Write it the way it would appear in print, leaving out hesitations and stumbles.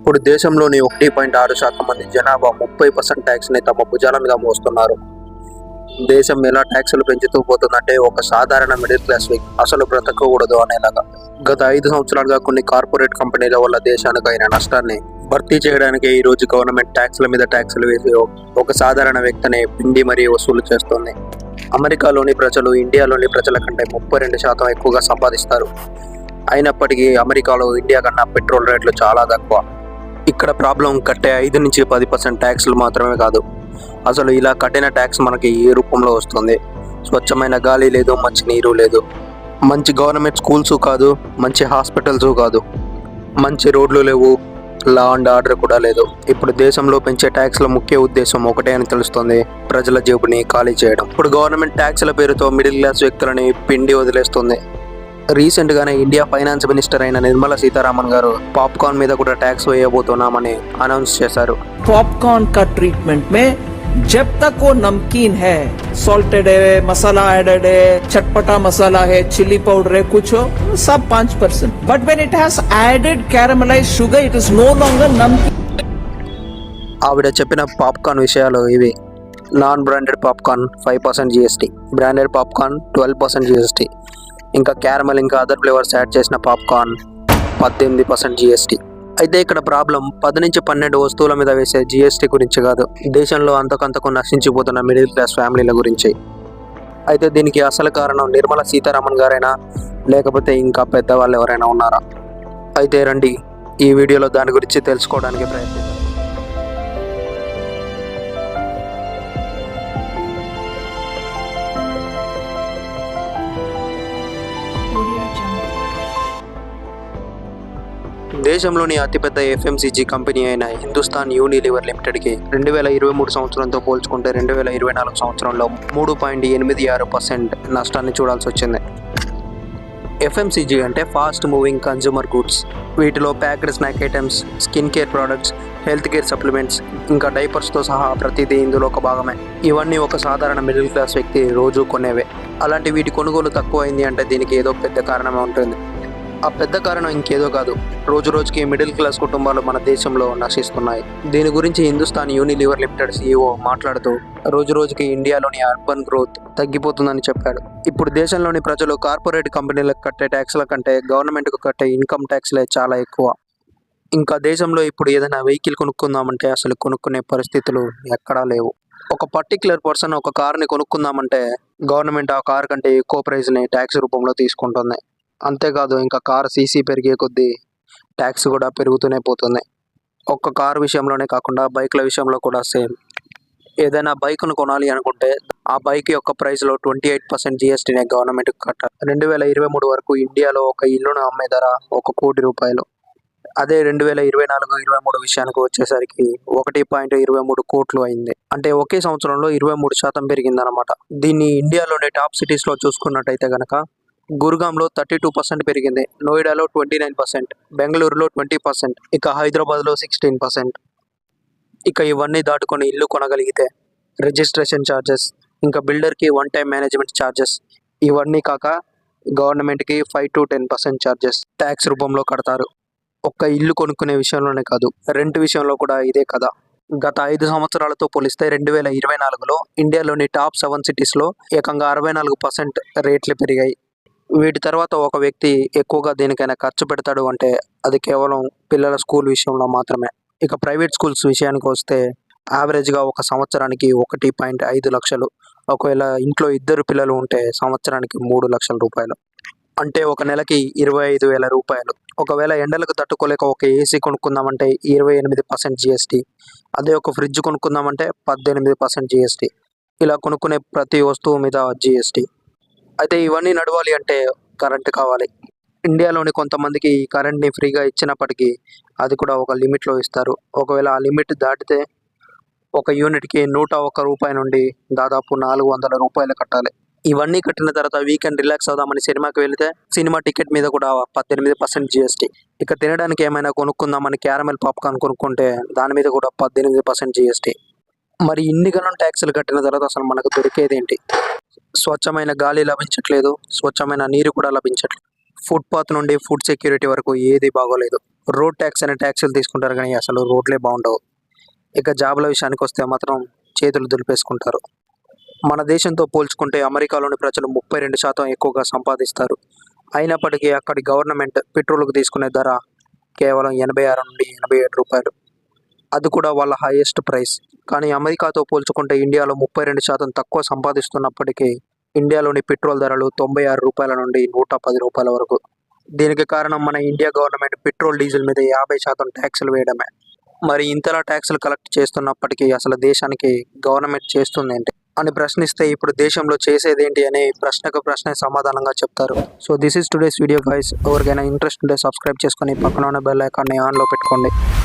ఇప్పుడు దేశంలోని 1.6% మంది జనాభా 30% ట్యాక్స్ని తమ భుజాల మీద మోస్తున్నారు. దేశం ఎలా ట్యాక్సులు పెంచుతూ పోతుందంటే ఒక సాధారణ మిడిల్ క్లాస్ వ్యక్తి అసలు బ్రతకకూడదు అనేలాగా. గత 5 సంవత్సరాలుగా కొన్ని కార్పొరేట్ కంపెనీల వల్ల దేశానికి అయిన నష్టాన్ని భర్తీ చేయడానికి ఈ రోజు గవర్నమెంట్ ట్యాక్స్ల మీద ట్యాక్సులు వేసి ఒక సాధారణ వ్యక్తిని పిండి మరీ వసూలు చేస్తోంది. అమెరికాలోని ప్రజలు ఇండియాలోని ప్రజల కంటే 32% ఎక్కువగా సంపాదిస్తారు. అయినప్పటికీ అమెరికాలో ఇండియా కన్నా పెట్రోల్ రేట్లు చాలా తక్కువ. ఇక్కడ ప్రాబ్లం కట్టే 5 నుంచి 10% ట్యాక్స్లు మాత్రమే కాదు, అసలు ఇలా కట్టిన ట్యాక్స్ మనకి ఏ రూపంలో వస్తుంది? స్వచ్ఛమైన గాలి లేదు, మంచి నీరు లేదు, మంచి గవర్నమెంట్ స్కూల్స్ కాదు, మంచి హాస్పిటల్స్ కాదు, మంచి రోడ్లు లేవు, లా అండ్ ఆర్డర్ కూడా లేదు. ఇప్పుడు దేశంలో పెంచే ట్యాక్స్ల ముఖ్య ఉద్దేశం ఒకటే అని తెలుస్తుంది, ప్రజల జేబుని ఖాళీ చేయడం. ఇప్పుడు గవర్నమెంట్ ట్యాక్స్ల పేరుతో మిడిల్ క్లాస్ వ్యక్తులని పిండి వదిలేస్తుంది. రీసెంట్ గానే ఇండియా ఫైనాన్స్ మినిస్టర్ అయిన నిర్మలా సీతారామన్ గారు పాప్కార్న్ మీద కూడా ట్యాక్స్ వేయబోతున్నామని అనౌన్స్ చేశారు. पॉपकॉर्न का ट्रीटमेंट में जब तक वो नमकीन है, सॉल्टेड है, मसाला एडेड है, चटपटा मसाला है, चिली पाउडर है, कुछ हो, सब 5%. But when it has added caramelized sugar, it is no longer नमकीन. ఆవిడ చెప్పిన పాప్కార్న్ విషయాలు ఇవి: non branded popcorn 5% GST, branded popcorn 12% GST, ఇంకా క్యారమెల్ ఇంకా అదర్ ఫ్లేవర్స్ యాడ్ చేసిన పాప్కార్న్ 18% GST. అయితే ఇక్కడ ప్రాబ్లం 10 నుంచి 12 వస్తువుల మీద వేసే GST గురించి కాదు, దేశంలో అంతకంతకు నశించిపోతున్న మిడిల్ క్లాస్ ఫ్యామిలీల గురించి. అయితే దీనికి అసలు కారణం నిర్మలా సీతారామన్ గారైనా, లేకపోతే ఇంకా పెద్దవాళ్ళు ఎవరైనా ఉన్నారా? అయితే రండి ఈ వీడియోలో దాని గురించి తెలుసుకోవడానికి ప్రయత్నిద్దాం. దేశంలోని అతిపెద్ద FMCG కంపెనీ అయిన హిందుస్థాన్ యూనిలివర్ లిమిటెడ్కి 2023 సంవత్సరంతో పోల్చుకుంటే 2024 సంవత్సరంలో 3.86% నష్టాన్ని చూడాల్సి వచ్చింది. FMCG అంటే ఫాస్ట్ మూవింగ్ కన్జ్యూమర్ గూడ్స్. వీటిలో packed snack items, skin care products, health care supplements, ఇంకా డైపర్స్తో సహా ప్రతిదీ ఇందులో ఒక భాగమే. ఇవన్నీ ఒక సాధారణ మిడిల్ క్లాస్ వ్యక్తి రోజు కొనేవే. అలాంటి వీటి కొనుగోలు తక్కువ అయింది అంటే దీనికి ఏదో పెద్ద కారణమే ఉంటుంది. ఆ పెద్ద కారణం ఇంకేదో కాదు, రోజు రోజుకి మిడిల్ క్లాస్ కుటుంబాలు మన దేశంలో నశిస్తున్నాయి. దీని గురించి హిందుస్థాన్ యూనిలివర్ లిమిటెడ్ CEO మాట్లాడుతూ రోజు రోజుకి ఇండియాలోని అర్బన్ గ్రోత్ తగ్గిపోతుందని చెప్పాడు. ఇప్పుడు దేశంలోని ప్రజలు కార్పొరేట్ కంపెనీలకు కట్టే ట్యాక్స్ల కంటే గవర్నమెంట్కు కట్టే ఇన్కమ్ ట్యాక్స్లే చాలా ఎక్కువ. ఇంకా దేశంలో ఇప్పుడు ఏదైనా వెహికల్ కొనుక్కుందామంటే అసలు కొనుక్కునే పరిస్థితులు ఎక్కడా లేవు. ఒక పర్టిక్యులర్ పర్సన్ ఒక కార్ని కొనుక్కుందామంటే గవర్నమెంట్ ఆ కార్ కంటే ఎక్కువ ప్రైస్ని ట్యాక్స్ రూపంలో తీసుకుంటుంది. అంతేకాదు, ఇంకా కార్ సీసీ పెరిగే కొద్దీ ట్యాక్స్ కూడా పెరుగుతూనే పోతుంది. ఒక్క కార్ విషయంలోనే కాకుండా బైక్ల విషయంలో కూడా సేమ్. ఏదైనా బైక్ను కొనాలి అనుకుంటే ఆ బైక్ యొక్క ప్రైస్లో 28% GSTనే గవర్నమెంట్కి కట్టాలి. 2023 వరకు ఇండియాలో ఒక ఇల్లును అమ్మే ధర 1 కోటి రూపాయలు. అదే 2024-23 విషయానికి వచ్చేసరికి 1.23 కోట్లు అయింది. అంటే ఒకే సంవత్సరంలో 23% పెరిగిందనమాట. దీన్ని ఇండియాలోని టాప్ సిటీస్లో చూసుకున్నట్టయితే కనుక గుర్గాంలో 32% పెరిగింది, నోయిడాలో 29%, బెంగళూరులో 20%, ఇక హైదరాబాద్లో 16%. ఇక ఇవన్నీ దాటుకొని ఇల్లు కొనగలిగితే రిజిస్ట్రేషన్ ఛార్జెస్, ఇంకా బిల్డర్కి 1 టైం మేనేజ్మెంట్ ఛార్జెస్, ఇవన్నీ కాక గవర్నమెంట్కి 5 to 10% ఛార్జెస్ ట్యాక్స్ రూపంలో కడతారు. ఒక్క ఇల్లు కొనుక్కునే విషయంలోనే కాదు, రెంట్ విషయంలో కూడా ఇదే కదా. గత 5 సంవత్సరాలతో పోలిస్తే 2024లో ఇండియాలోని టాప్ 7 సిటీస్లో ఏకంగా 64% రేట్లు పెరిగాయి. వీటి తర్వాత ఒక వ్యక్తి ఎక్కువగా దేనికైనా ఖర్చు పెడతాడు అంటే అది కేవలం పిల్లల స్కూల్ విషయంలో మాత్రమే. ఇక ప్రైవేట్ స్కూల్స్ విషయానికి వస్తే యావరేజ్గా ఒక సంవత్సరానికి 1.5 లక్షలు, ఒకవేళ ఇంట్లో 2 పిల్లలు ఉంటే సంవత్సరానికి 3 లక్షల రూపాయలు, అంటే ఒక నెలకి 25,000 రూపాయలు. ఒకవేళ ఎండలకు తట్టుకోలేక ఒక AC కొనుక్కుందామంటే 28% GST, అదే ఒక ఫ్రిడ్జ్ కొనుక్కుందామంటే 18% GST. ఇలా కొనుక్కునే ప్రతి వస్తువు మీద GST. అయితే ఇవన్నీ నడవాలి అంటే కరెంట్ కావాలి. ఇండియాలోని కొంతమందికి ఈ కరెంట్ని ఫ్రీగా ఇచ్చినప్పటికీ అది కూడా ఒక లిమిట్లో ఇస్తారు. ఒకవేళ ఆ లిమిట్ దాటితే ఒక యూనిట్కి 101 రూపాయి నుండి దాదాపు 400 రూపాయలు కట్టాలి. ఇవన్నీ కట్టిన తర్వాత వీకెండ్ రిలాక్స్ అవుదామని సినిమాకి వెళితే సినిమా టికెట్ మీద కూడా 18% GST. ఇక తినడానికి ఏమైనా కొనుక్కుందామని క్యారమెల్ పాప్కార్న్ కొనుక్కుంటే దాని మీద కూడా 18% GST. మరి ఇన్ని గణం ట్యాక్సులు కట్టిన తర్వాత అసలు మనకు దొరికేదేంటి? స్వచ్ఛమైన గాలి లభించట్లేదు, స్వచ్ఛమైన నీరు కూడా లభించట్లేదు. ఫుట్పాత్ నుండి ఫుడ్ సెక్యూరిటీ వరకు ఏది బాగోలేదు. రోడ్ ట్యాక్స్ అనే ట్యాక్సులు తీసుకుంటారు కానీ అసలు రోడ్లే బాగుండవు. ఇక జాబుల విషయానికి వస్తే మాత్రం చేతులు దులిపేసుకుంటారు. మన దేశంతో పోల్చుకుంటే అమెరికాలోని ప్రజలు 32% ఎక్కువగా సంపాదిస్తారు. అయినప్పటికీ అక్కడి గవర్నమెంట్ పెట్రోల్కు తీసుకునే ధర కేవలం 86 నుండి 87 రూపాయలు. అది కూడా వాళ్ళ హైయెస్ట్ ప్రైస్. కానీ అమెరికాతో పోల్చుకుంటే ఇండియాలో 32% తక్కువ సంపాదిస్తున్నప్పటికీ ఇండియాలోని పెట్రోల్ ధరలు 96 రూపాయల నుండి 110 రూపాయల వరకు. దీనికి కారణం మన ఇండియా గవర్నమెంట్ పెట్రోల్ డీజిల్ మీద 50% ట్యాక్సులు వేయడమే. మరి ఇంతలా ట్యాక్సులు కలెక్ట్ చేస్తున్నప్పటికీ అసలు దేశానికి గవర్నమెంట్ చేస్తుంది ఏంటి అని ప్రశ్నిస్తే ఇప్పుడు దేశంలో చేసేదేంటి అనే ప్రశ్నకు ప్రశ్నే సమాధానంగా చెప్తారు. So this is today's video guys. ఎవరికైనా ఇంట్రెస్ట్ ఉంటే సబ్స్క్రైబ్ చేసుకొని పక్కన ఉన్న బెల్ ఐకాన్ని ఆన్లో పెట్టుకోండి.